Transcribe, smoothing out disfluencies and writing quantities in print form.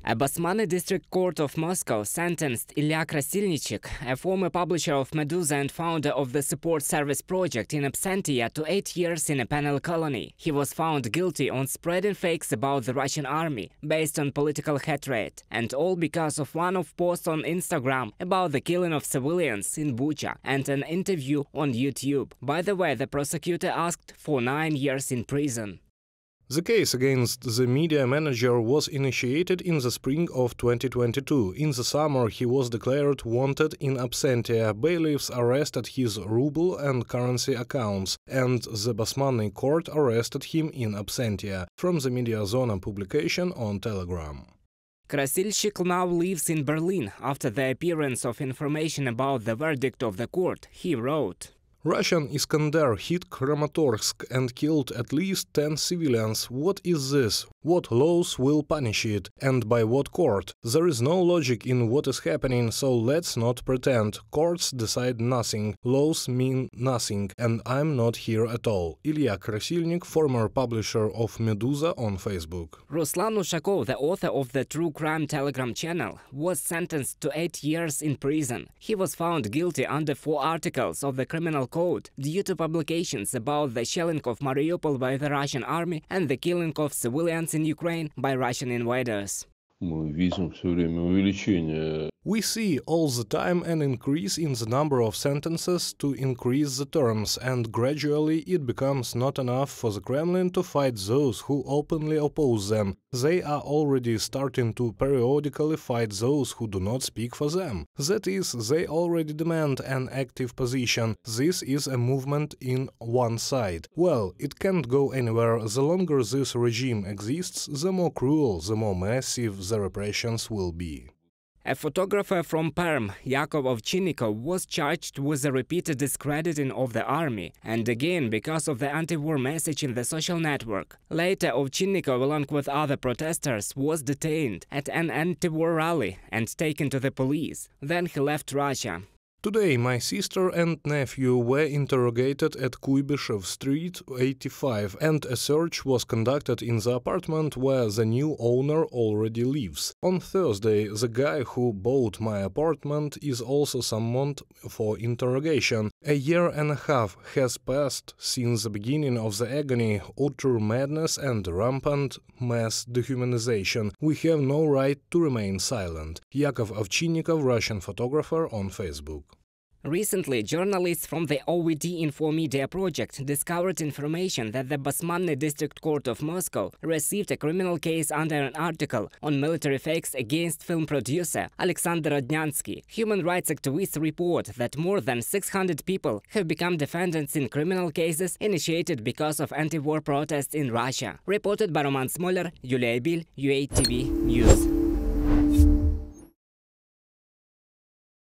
A Basmanny District Court of Moscow sentenced Ilya Krasilshchik, a former publisher of Meduza and founder of the support service project in absentia, to 8 years in a penal colony. He was found guilty on spreading fakes about the Russian army based on political hatred, and all because of one-off post on Instagram about the killing of civilians in Bucha and an interview on YouTube. By the way, the prosecutor asked for 9 years in prison. The case against the media manager was initiated in the spring of 2022. In the summer, he was declared wanted in absentia. Bailiffs arrested his ruble and currency accounts, and the Basmanny court arrested him in absentia. From the Media Zona publication on Telegram. Krasilshchik now lives in Berlin. After the appearance of information about the verdict of the court, he wrote: Russian Iskander hit Kramatorsk and killed at least 10 civilians. What is this? What laws will punish it? And by what court? There is no logic in what is happening, so let's not pretend. Courts decide nothing, laws mean nothing, and I'm not here at all. Ilya Krasilshchik, former publisher of Meduza on Facebook. Ruslan Ushakov, the author of the True Crime Telegram channel, was sentenced to 8 years in prison. He was found guilty under 4 articles of the Criminal Code due to publications about the shelling of Mariupol by the Russian army and the killing of civilians in Ukraine by Russian invaders. We see all the time an increase in the number of sentences to increase the terms, and gradually it becomes not enough for the Kremlin to fight those who openly oppose them. They are already starting to periodically fight those who do not speak for them. That is, they already demand an active position. This is a movement in one side. Well, it can't go anywhere. The longer this regime exists, the more cruel, the more massive the repressions will be. A photographer from Perm, Yakov Ovchinnikov, was charged with the repeated discrediting of the army, and again because of the anti-war message in the social network. Later, Ovchinnikov, along with other protesters, was detained at an anti-war rally and taken to the police. Then he left Russia. Today, my sister and nephew were interrogated at Kuybyshev Street 85, and a search was conducted in the apartment where the new owner already lives. On Thursday, the guy who bought my apartment is also summoned for interrogation. A year and a half has passed since the beginning of the agony, utter madness and rampant mass dehumanization. We have no right to remain silent. Yakov Ovchinnikov, Russian photographer, on Facebook. Recently, journalists from the OVD Info Media project discovered information that the Basmanny District Court of Moscow received a criminal case under an article on military fakes against film producer Alexander Rodnyansky. Human rights activists report that more than 600 people have become defendants in criminal cases initiated because of anti-war protests in Russia. Reported by Roman Smoler, Yulia Bil, UA TV News.